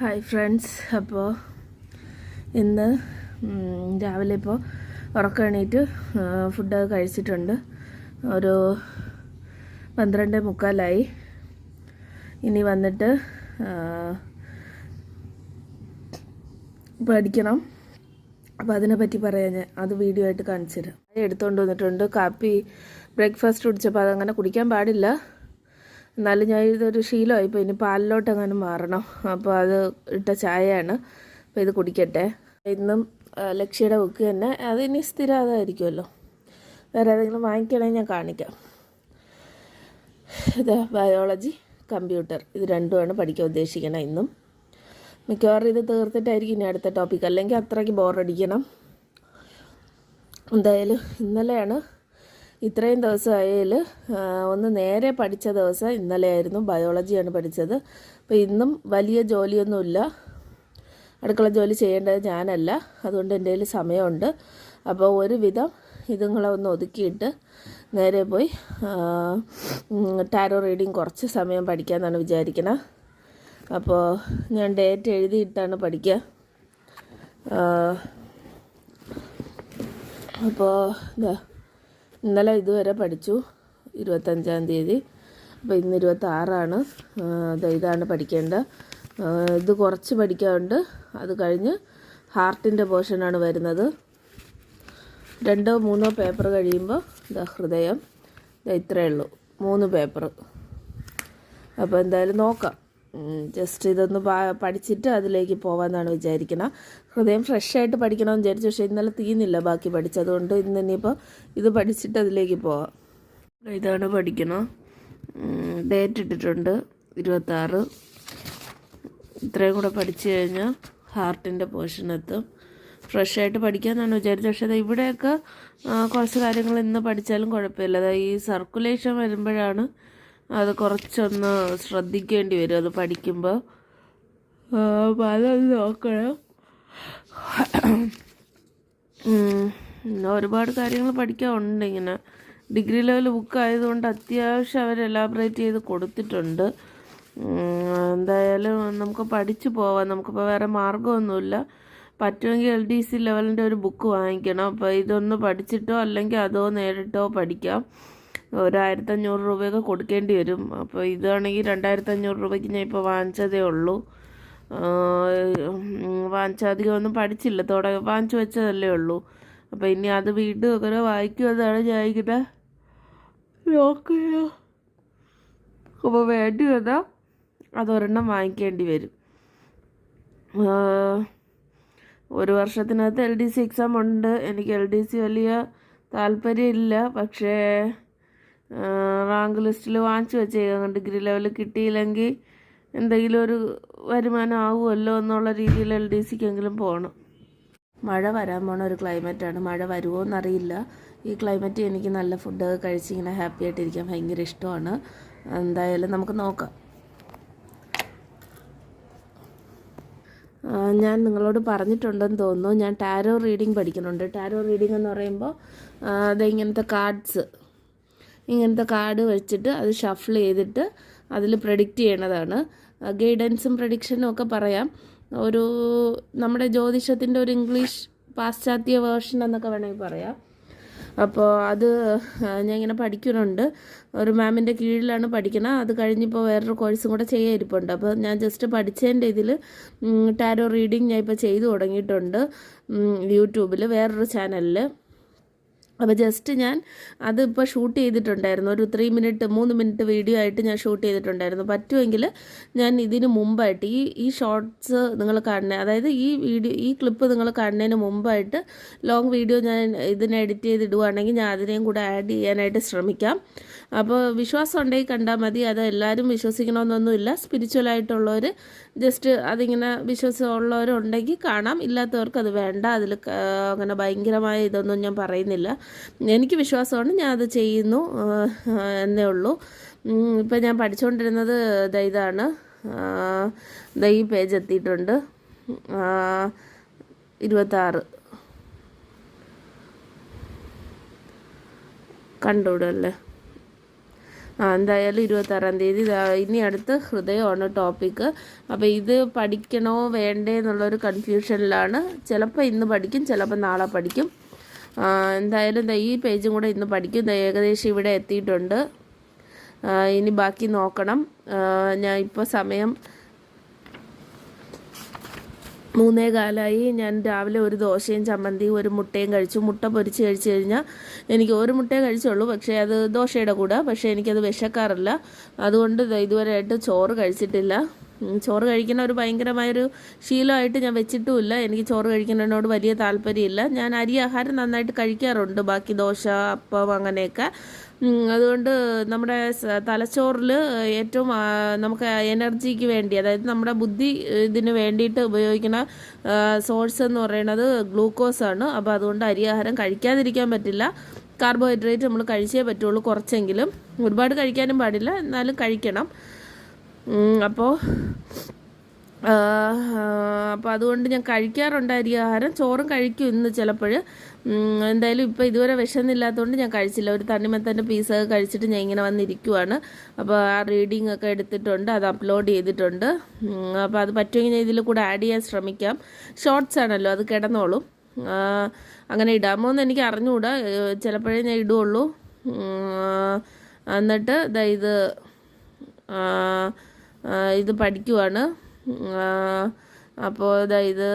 Hi friends. അപ്പോൾ ഇന്ന് രാവിലെ ഇപ്പോൾ ഉറക്കം എണീറ്റ് ഫുഡൊക്കെ കഴിച്ചിട്ടുണ്ട്. ഒരു 12:45 ഇനി വന്നിട്ട് പഠിക്കണം. അപ്പോൾ അതിനെപ്പറ്റി പറയാൻ ഞാൻ അത് വീഡിയോ ആയിട്ട് കാണിച്ചു തരാം. എടുത്തുകൊണ്ട് വന്നിട്ടുണ്ട്. കാപ്പി ബ്രേക്ക്ഫാസ്റ്റ് കുടിച്ചപ്പോൾ അതങ്ങനെ കുടിക്കാൻ പാടില്ല, എന്നാലും ഞാൻ ഇതൊരു ശീലമായിപ്പോൾ ഇനി പാലിലോട്ട് അങ്ങനെ മാറണം. അപ്പോൾ അത് ഇട്ട ചായയാണ്. അപ്പോൾ ഇത് കുടിക്കട്ടെ. ഇന്നും ലക്ഷ്യയുടെ ബുക്ക് തന്നെ, അതിനി സ്ഥിരം അതായിരിക്കുമല്ലോ. വേറെ ഏതെങ്കിലും വാങ്ങിക്കണമെങ്കിൽ ഞാൻ കാണിക്കാം. ഇത് ബയോളജി, കമ്പ്യൂട്ടർ, ഇത് രണ്ടുമാണ് പഠിക്കാൻ ഉദ്ദേശിക്കണം ഇന്നും. മിക്കവാറും ഇത് തീർത്തിട്ടായിരിക്കും ഇനി അടുത്ത ടോപ്പിക്, അല്ലെങ്കിൽ അത്രയ്ക്ക് ബോറടിക്കണം. എന്തായാലും ഇന്നലെയാണ് ഇത്രയും ദിവസമായാൽ ഒന്ന് നേരെ പഠിച്ച ദിവസം ഇന്നലെയായിരുന്നു. ബയോളജിയാണ് പഠിച്ചത്. അപ്പോൾ ഇന്നും വലിയ ജോലിയൊന്നുമില്ല, അടുക്കള ജോലി ചെയ്യേണ്ടത് ഞാനല്ല, അതുകൊണ്ട് എൻ്റെ കയ്യിൽ സമയമുണ്ട്. അപ്പോൾ ഒരുവിധം ഇതുങ്ങളെ ഒന്ന് ഒതുക്കിയിട്ട് നേരെ പോയി ടാരോ റീഡിങ് കുറച്ച് സമയം പഠിക്കാമെന്നാണ് വിചാരിക്കുന്നത്. അപ്പോൾ ഞാൻ ഡേറ്റ് എഴുതിയിട്ടാണ് പഠിക്കുക. അപ്പോൾ ഇന്നലെ ഇതുവരെ പഠിച്ചു, 25-ാം തീയതി. അപ്പോൾ ഇന്ന് 26-ആണ്. ഇതാണ് പഠിക്കേണ്ടത്. ഇത് കുറച്ച് പഠിക്കാറുണ്ട്. അത് കഴിഞ്ഞ് ഹാർട്ടിൻ്റെ പോർഷനാണ് വരുന്നത്. 2-3 പേപ്പർ കഴിയുമ്പോൾ ഹൃദയം. ഇത്രയേ ഉള്ളൂ, 3 പേപ്പർ. അപ്പോൾ എന്തായാലും നോക്കാം. ജസ്റ്റ് ഇതൊന്ന് പഠിച്ചിട്ട് അതിലേക്ക് പോകാമെന്നാണ് വിചാരിക്കുന്നത്. ഹൃദയം ഫ്രഷായിട്ട് പഠിക്കണമെന്ന് വിചാരിച്ചു, പക്ഷേ ഇന്നലെ തീർന്നില്ല ബാക്കി പഠിച്ചതുകൊണ്ട് ഇന്ന് ഇനിയിപ്പോൾ ഇത് പഠിച്ചിട്ട് അതിലേക്ക് പോവാം. ഇതാണ് പഠിക്കണം. ഡേറ്റ് ഇട്ടിട്ടുണ്ട് 26. ഇത്രയും കൂടെ പഠിച്ചു കഴിഞ്ഞാൽ ഹാർട്ടിൻ്റെ പോർഷൻ എത്തും. ഫ്രഷായിട്ട് പഠിക്കാമെന്നാണ് വിചാരിച്ചത്. പക്ഷേ ഇവിടെയൊക്കെ കുറച്ച് കാര്യങ്ങൾ ഇന്ന് പഠിച്ചാലും കുഴപ്പമില്ല. അതായത് ഈ സർക്കുലേഷൻ വരുമ്പോഴാണ് അത് കുറച്ചൊന്ന് ശ്രദ്ധിക്കേണ്ടി വരും അത് പഠിക്കുമ്പോൾ. അപ്പോൾ അതൊന്ന് നോക്കണം. ഒരുപാട് കാര്യങ്ങൾ പഠിക്കാനുണ്ട്. ഇങ്ങനെ ഡിഗ്രി ലെവൽ ബുക്ക് ആയതുകൊണ്ട് അത്യാവശ്യം അവർ എലാബറേറ്റ് ചെയ്ത് കൊടുത്തിട്ടുണ്ട്. എന്തായാലും നമുക്ക് പഠിച്ചു പോവാം. നമുക്കിപ്പോൾ വേറെ മാർഗ്ഗമൊന്നുമില്ല. പറ്റുമെങ്കിൽ LDC ലെവലിൻ്റെ ഒരു ബുക്ക് വാങ്ങിക്കണം. അപ്പോൾ ഇതൊന്ന് പഠിച്ചിട്ടോ അല്ലെങ്കിൽ അതോ നേരിട്ടോ പഠിക്കാം. 1500 രൂപയൊക്കെ കൊടുക്കേണ്ടി വരും. അപ്പോൾ ഇതാണെങ്കിൽ 2500 രൂപയ്ക്ക് ഞാൻ ഇപ്പോൾ വാങ്ങിച്ചതേ ഉള്ളൂ. അധികം ഒന്നും പഠിച്ചില്ല, വാങ്ങിച്ചു വെച്ചതല്ലേ ഉള്ളൂ. അപ്പോൾ ഇനി അത് വീണ്ടും അങ്ങനെ വായിക്കുമെന്നാണ് ഞാൻ ഇങ്ങനെ നോക്കുക. അപ്പോൾ വേണ്ടി വന്നാൽ അതൊരെണ്ണം വാങ്ങിക്കേണ്ടി വരും. 1 വർഷത്തിനകത്ത് LDC എക്സാം ഉണ്ട്. എനിക്ക് LDC വലിയ താല്പര്യമില്ല, പക്ഷേ റാങ്ക് ലിസ്റ്റിൽ വാങ്ങിച്ചു വെച്ചേക്കാം. ഡിഗ്രി ലെവലിൽ കിട്ടിയില്ലെങ്കിൽ എന്തെങ്കിലും ഒരു വരുമാനം ആവുമല്ലോ എന്നുള്ള രീതിയിൽ LDCക്കെങ്കിലും പോകണം. മഴ വരാൻ പോണ ഒരു ക്ലൈമറ്റാണ്. മഴ വരുമോ എന്നറിയില്ല. ഈ ക്ലൈമറ്റ് എനിക്ക് നല്ല ഫുഡൊക്കെ കഴിച്ചിങ്ങനെ ഹാപ്പി ആയിട്ടിരിക്കാൻ ഭയങ്കര ഇഷ്ടമാണ്. എന്തായാലും നമുക്ക് നോക്കാം. ഞാൻ നിങ്ങളോട് പറഞ്ഞിട്ടുണ്ടെന്ന് തോന്നുന്നു, ഞാൻ ടാരോ റീഡിങ് പഠിക്കുന്നുണ്ട്. ടാരോ റീഡിംഗ് എന്ന് പറയുമ്പോൾ ഇങ്ങനത്തെ കാർഡ് വെച്ചിട്ട് അത് ഷഫിൾ ചെയ്തിട്ട് അതിൽ പ്രെഡിക്റ്റ് ചെയ്യണതാണ്. ഗൈഡൻസും പ്രഡിക്ഷനും ഒക്കെ പറയാം. ഒരു നമ്മുടെ ജ്യോതിഷത്തിൻ്റെ ഒരു ഇംഗ്ലീഷ് പാശ്ചാത്യ വേർഷൻ എന്നൊക്കെ വേണമെങ്കിൽ പറയാം. അപ്പോൾ അത് ഞാൻ ഇങ്ങനെ പഠിക്കുന്നുണ്ട്. ഒരു മാമിൻ്റെ കീഴിലാണ് പഠിക്കണം. അത് കഴിഞ്ഞിപ്പോൾ വേറൊരു കോഴ്സും കൂടെ ചെയ്യാനിരിപ്പുണ്ട്. അപ്പോൾ ഞാൻ ജസ്റ്റ് പഠിച്ചതിൻ്റെ ഇതിൽ ടാരോ റീഡിങ് ഞാൻ ഇപ്പോൾ ചെയ്തു തുടങ്ങിയിട്ടുണ്ട് യൂട്യൂബിൽ വേറൊരു ചാനലിൽ. അപ്പോൾ ജസ്റ്റ് ഞാൻ അതിപ്പോൾ ഷൂട്ട് ചെയ്തിട്ടുണ്ടായിരുന്നു. ഒരു 3 മിനിറ്റ് വീഡിയോ ആയിട്ട് ഞാൻ ഷൂട്ട് ചെയ്തിട്ടുണ്ടായിരുന്നു. പറ്റുമെങ്കിൽ ഞാൻ ഇതിന് മുമ്പായിട്ട് ഈ ഷോർട്സ് നിങ്ങൾ കാണുന്ന, അതായത് ഈ ക്ലിപ്പ് നിങ്ങൾ കാണുന്നതിന് മുമ്പായിട്ട് ലോങ് വീഡിയോ ഞാൻ ഇതിനെ എഡിറ്റ് ചെയ്തിടുകയാണെങ്കിൽ ഞാൻ അതിനെയും കൂടെ ആഡ് ചെയ്യാനായിട്ട് ശ്രമിക്കാം. അപ്പോൾ വിശ്വാസം ഉണ്ടെങ്കിൽ കണ്ടാൽ മതി. അത് എല്ലാവരും വിശ്വസിക്കണമെന്നൊന്നുമില്ല. സ്പിരിച്വലായിട്ടുള്ളവർ ജസ്റ്റ് അതിങ്ങനെ വിശ്വാസമുള്ളവരുണ്ടെങ്കിൽ കാണാം, ഇല്ലാത്തവർക്ക് അത് വേണ്ട. അതിൽ അങ്ങനെ ഭയങ്കരമായ ഇതൊന്നും ഞാൻ പറയുന്നില്ല. എനിക്ക് വിശ്വാസമാണ്, ഞാൻ അത് ചെയ്യുന്നു എന്നേ ഉള്ളൂ. ഇപ്പം ഞാൻ പഠിച്ചുകൊണ്ടിരുന്നത് ഇതാണ്. ഈ പേജ് എത്തിയിട്ടുണ്ട്. 26 കണ്ടുവിടല്ലേ. എന്തായാലും 26-ാം തീയതി ഇനി അടുത്ത് ഹൃദയമാണ് ടോപ്പിക്ക്. അപ്പോൾ ഇത് പഠിക്കണോ വേണ്ടേ എന്നുള്ളൊരു കൺഫ്യൂഷനിലാണ്. ചിലപ്പോൾ ഇന്ന് പഠിക്കും, ചിലപ്പോൾ നാളെ പഠിക്കും. എന്തായാലും ഈ പേജും കൂടെ ഇന്ന് പഠിക്കും. ഏകദേശം ഇവിടെ എത്തിയിട്ടുണ്ട്. ഇനി ബാക്കി നോക്കണം. ഞാൻ ഇപ്പോൾ സമയം 3:15. ഞാൻ രാവിലെ ഒരു ദോശയും ചമ്മന്തിയും ഒരു മുട്ടയും കഴിച്ചു. മുട്ട പൊരിച്ച് കഴിച്ച് കഴിഞ്ഞാൽ എനിക്ക് ഒരു മുട്ടയെ കഴിച്ചുള്ളൂ, പക്ഷേ അത് ദോശയുടെ കൂടെ. പക്ഷേ എനിക്കത് വിശക്കാറില്ല. അതുകൊണ്ട് ഇതുവരെയായിട്ട് ചോറ് കഴിച്ചിട്ടില്ല. ചോറ് കഴിക്കുന്ന ഒരു ഭയങ്കരമായൊരു ശീലമായിട്ട് ഞാൻ വെച്ചിട്ടുമില്ല. എനിക്ക് ചോറ് കഴിക്കുന്നതിനോട് വലിയ താല്പര്യമില്ല. ഞാൻ അരി ആഹാരം നന്നായിട്ട് കഴിക്കാറുണ്ട്, ബാക്കി ദോശ, അപ്പം അങ്ങനെയൊക്കെ. അതുകൊണ്ട് നമ്മുടെ തലച്ചോറിൽ ഏറ്റവും നമുക്ക് എനർജിക്ക് വേണ്ടി, അതായത് നമ്മുടെ ബുദ്ധി ഇതിന് വേണ്ടിയിട്ട് ഉപയോഗിക്കുന്ന സോഴ്സ് എന്ന് പറയുന്നത് ഗ്ലൂക്കോസാണ്. അപ്പോൾ അതുകൊണ്ട് അരി ആഹാരം കഴിക്കാതിരിക്കാൻ പറ്റില്ല. കാർബോഹൈഡ്രേറ്റ് നമ്മൾ കഴിച്ചേ പറ്റുള്ളൂ, കുറച്ചെങ്കിലും. ഒരുപാട് കഴിക്കാനും പാടില്ല, എന്നാലും കഴിക്കണം. അപ്പോൾ അതുകൊണ്ട് ഞാൻ കഴിക്കാറുണ്ട് അരി ആഹാരം. ചോറും കഴിക്കും ഇന്ന് ചിലപ്പോൾ. എന്തായാലും ഇപ്പോൾ ഇതുവരെ വിശന്നില്ലാത്തതുകൊണ്ട് ഞാൻ കഴിച്ചില്ല. ഒരു തണ്ണിമത്തൻ്റെ പീസൊക്കെ കഴിച്ചിട്ട് ഞാൻ ഇങ്ങനെ വന്നിരിക്കുവാണ്. അപ്പോൾ ആ റീഡിംഗ് ഒക്കെ എടുത്തിട്ടുണ്ട്, അത് അപ്ലോഡ് ചെയ്തിട്ടുണ്ട്. അപ്പോൾ അത് പറ്റുമെങ്കിൽ ഞാൻ ഇതിൽ കൂടെ ആഡ് ചെയ്യാൻ ശ്രമിക്കാം. ഷോർട്സ് ആണല്ലോ, അത് കിടന്നോളും. അങ്ങനെ ഇടാമോ എന്ന് എനിക്ക് അറിഞ്ഞുകൂടാ, ചിലപ്പോഴേ ഞാൻ ഇടുകയുള്ളൂ. എന്നിട്ട് ഇത് പഠിക്കുവാണ്. അപ്പോൾ ഇത്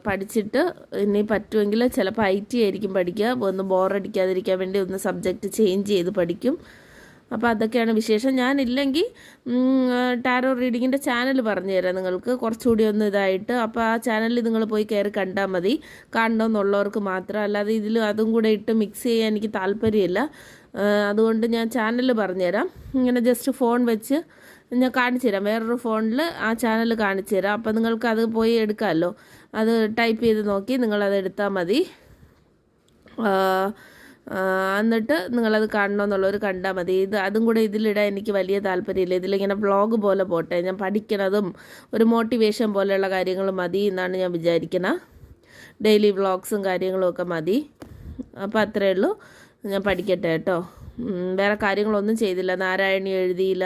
പഠിച്ചിട്ട് ഇനി പറ്റുമെങ്കിൽ ചിലപ്പോൾ IT ആയിരിക്കും പഠിക്കുക. ഒന്ന് ബോറടിക്കാതിരിക്കാൻ വേണ്ടി ഒന്ന് സബ്ജക്റ്റ് ചേഞ്ച് ചെയ്ത് പഠിക്കും. അപ്പോൾ അതൊക്കെയാണ് വിശേഷം. ഞാനില്ലെങ്കിൽ ടാരോ റീഡിങ്ങിൻ്റെ ചാനൽ പറഞ്ഞു തരാം നിങ്ങൾക്ക്, കുറച്ചുകൂടി ഒന്ന് ഇതായിട്ട്. അപ്പോൾ ആ ചാനലിൽ നിങ്ങൾ പോയി കയറി കണ്ടാൽ മതി, കാണണമെന്നുള്ളവർക്ക് മാത്രം. അല്ലാതെ ഇതിൽ അതും കൂടെ ഇട്ട് മിക്സ് ചെയ്യാൻ എനിക്ക് താല്പര്യമില്ല. അതുകൊണ്ട് ഞാൻ ചാനൽ പറഞ്ഞുതരാം. ഇങ്ങനെ ജസ്റ്റ് ഫോൺ വെച്ച് ഞാൻ കാണിച്ചു തരാം, വേറൊരു ഫോണിൽ ആ ചാനൽ കാണിച്ചു തരാം. അപ്പോൾ നിങ്ങൾക്ക് അത് പോയി എടുക്കാമല്ലോ. അത് ടൈപ്പ് ചെയ്ത് നോക്കി നിങ്ങളത് എടുത്താൽ മതി. എന്നിട്ട് നിങ്ങളത് കാണണമെന്നുള്ളവർ കണ്ടാൽ മതി. അതും കൂടെ ഇതിലിടാൻ എനിക്ക് വലിയ താല്പര്യമില്ല. ഇതിലിങ്ങനെ വ്ളോഗ് പോലെ പോട്ടെ, ഞാൻ പഠിക്കണതും ഒരു മോട്ടിവേഷൻ പോലെയുള്ള കാര്യങ്ങൾ മതി എന്നാണ് ഞാൻ വിചാരിക്കുന്നത്. ഡെയിലി വ്ളോഗ്സും കാര്യങ്ങളും ഒക്കെ മതി. അപ്പോൾ അത്രയേ ഉള്ളൂ. ഞാൻ പഠിക്കട്ടെ കേട്ടോ. വേറെ കാര്യങ്ങളൊന്നും ചെയ്തില്ല. നാരായണി എഴുതിയില്ല,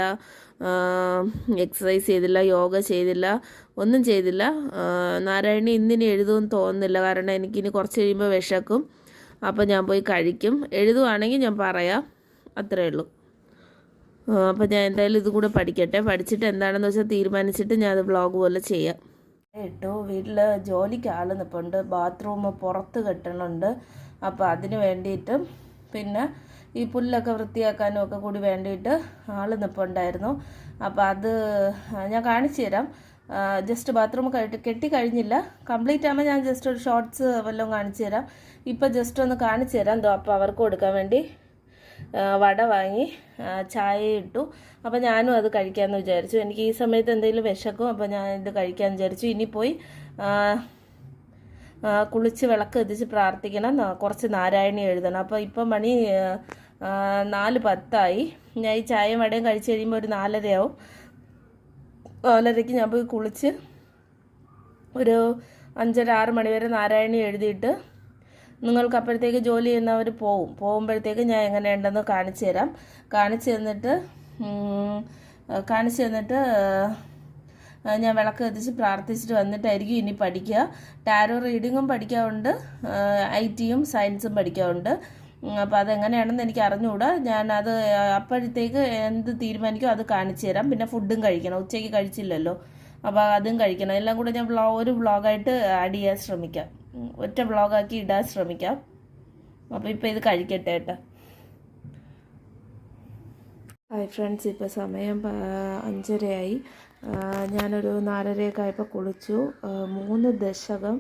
എക്സസൈസ് ചെയ്തില്ല, യോഗ ചെയ്തില്ല, ഒന്നും ചെയ്തില്ല. നാരായണി ഇന്നിനി എഴുതുമെന്ന് തോന്നുന്നില്ല, കാരണം എനിക്കിനി കുറച്ച് കഴിയുമ്പോൾ വിശക്കും. അപ്പോൾ ഞാൻ പോയി കഴിക്കും. എഴുതുവാണെങ്കിൽ ഞാൻ പറയാം, അത്രയേ ഉള്ളൂ. അപ്പോൾ ഞാൻ എന്തായാലും ഇതും കൂടെ പഠിക്കട്ടെ. പഠിച്ചിട്ട് എന്താണെന്ന് വെച്ചാൽ തീരുമാനിച്ചിട്ട് ഞാൻ അത് വ്ളോഗ് പോലെ ചെയ്യാം കേട്ടോ. വീട്ടിൽ ജോലിക്ക് ആൾ നിൽപ്പുണ്ട്, ബാത്റൂം പുറത്ത് കെട്ടണുണ്ട്. അപ്പോൾ അതിന് വേണ്ടിയിട്ടും പിന്നെ ഈ പുല്ലൊക്കെ വൃത്തിയാക്കാനും ഒക്കെ കൂടി വേണ്ടിയിട്ട് ആൾ നിൽപ്പുണ്ടായിരുന്നു. അപ്പോൾ അത് ഞാൻ കാണിച്ചു തരാം. ജസ്റ്റ് ബാത്റൂം കെട്ടി കഴിഞ്ഞില്ല, കംപ്ലീറ്റ് ആകുമ്പോൾ ഞാൻ ജസ്റ്റ് ഒരു ഷോർട്സ് വല്ലതും കാണിച്ചു തരാം. ഇപ്പോൾ ജസ്റ്റ് ഒന്ന് കാണിച്ചു തരാം. എന്തോ അപ്പോൾ അവർക്ക് കൊടുക്കാൻ വേണ്ടി വട വാങ്ങി ചായ ഇട്ടു. അപ്പോൾ ഞാനും അത് കഴിക്കാമെന്ന് വിചാരിച്ചു. എനിക്ക് ഈ സമയത്ത് എന്തെങ്കിലും വിശക്കും, അപ്പോൾ ഞാൻ ഇത് കഴിക്കാമെന്ന് വിചാരിച്ചു. ഇനി പോയി കുളിച്ച് വിളക്ക് എത്തിച്ച് പ്രാർത്ഥിക്കണം, കുറച്ച് നാരായണി എഴുതണം. അപ്പോൾ ഇപ്പം മണി 4:10 ഞാൻ ഈ ചായയും വടയും കഴിച്ച് കഴിയുമ്പോൾ ഒരു 4:30 4:30 ഞാൻ പോയി കുളിച്ച് ഒരു 5:30-6 മണി വരെ നാരായണി എഴുതിയിട്ട് നിങ്ങൾക്ക് അപ്പോഴത്തേക്ക് ജോലി ചെയ്യുന്നവർ പോകുമ്പോഴത്തേക്ക് ഞാൻ എങ്ങനെയുണ്ടെന്ന് കാണിച്ചു തരാം. കാണിച്ചു തന്നിട്ട് ഞാൻ വിളക്ക് കത്തിച്ച് പ്രാർത്ഥിച്ചിട്ട് വന്നിട്ടായിരിക്കും ഇനി പഠിക്കുക. ടാരോ റീഡിങ്ങും പഠിക്കാറുണ്ട്, IT-യും സയൻസും പഠിക്കാറുണ്ട്. അപ്പോൾ അതെങ്ങനെയാണെന്ന് എനിക്ക് അറിഞ്ഞുകൂടാ. ഞാനത് അപ്പോഴത്തേക്ക് എന്ത് തീരുമാനിക്കും അത് കാണിച്ചു തരാം. പിന്നെ ഫുഡും കഴിക്കണം, ഉച്ചയ്ക്ക് കഴിച്ചില്ലല്ലോ, അപ്പോൾ അതും കഴിക്കണം. എല്ലാം കൂടെ ഞാൻ ഒരു വ്ളോഗായിട്ട് ആഡ് ചെയ്യാൻ ശ്രമിക്കാം, ഒറ്റ വ്ളോഗാക്കി ഇടാൻ ശ്രമിക്കാം. അപ്പോൾ ഇപ്പോൾ ഇത് കഴിക്കട്ടെ കേട്ടോ. ഹായ് ഫ്രണ്ട്സ്, ഇപ്പോൾ സമയം 5:30 ഞാനൊരു 4:30 ആയപ്പോൾ കുളിച്ചു. 3 ദശകം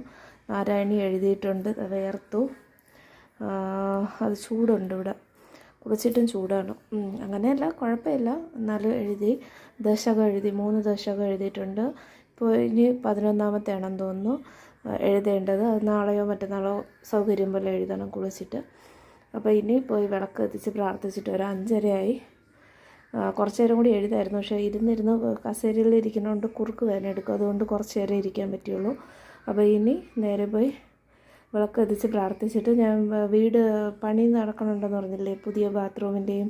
നാരായണി എഴുതിയിട്ടുണ്ട്. വേർത്തു, അത് ചൂടുണ്ട് ഇവിടെ, കുളിച്ചിട്ടും ചൂടാണ്. അങ്ങനെയല്ല, കുഴപ്പമില്ല, എന്നാലും എഴുതി. ദശകം എഴുതി, 3 ദശകം എഴുതിയിട്ടുണ്ട്. ഇപ്പോൾ ഇനി 11ാമത്തെ ആണെന്ന് തോന്നുന്നു എഴുതേണ്ടത്. അത് നാളെയോ മറ്റന്നാളോ സൗകര്യം പോലെ എഴുതണം കുളിച്ചിട്ട്. അപ്പോൾ ഇനി പോയി വിളക്ക് എത്തിച്ച് പ്രാർത്ഥിച്ചിട്ട് ഒരു 5:30. കുറച്ച് നേരം കൂടി എഴുതായിരുന്നു, പക്ഷേ ഇരുന്നിരുന്ന് കസേരയിൽ ഇരിക്കുന്നതുകൊണ്ട് കുറുക്ക് വേദന എടുക്കും, അതുകൊണ്ട് കുറച്ച് നേരം ഇരിക്കാൻ പറ്റുള്ളൂ. അപ്പോൾ ഇനി നേരെ പോയി വിളക്ക് എത്തിച്ച് പ്രാർത്ഥിച്ചിട്ട് ഞാൻ വീട് പണി നടക്കണുണ്ടെന്ന് പറഞ്ഞില്ലേ, പുതിയ ബാത്റൂമിൻ്റെയും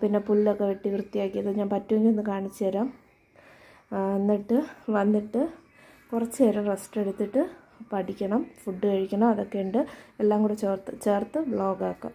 പിന്നെ പുല്ലൊക്കെ വെട്ടി വൃത്തിയാക്കിയത് ഞാൻ പറ്റുമെങ്കിൽ ഒന്ന് കാണിച്ചു തരാം. എന്നിട്ട് വന്നിട്ട് കുറച്ച് നേരം റെസ്റ്റ് എടുത്തിട്ട് പഠിക്കണം, ഫുഡ് കഴിക്കണം, അതൊക്കെ ഉണ്ട്. എല്ലാം കൂടെ ചേർത്ത് വ്ളോഗാക്കാം.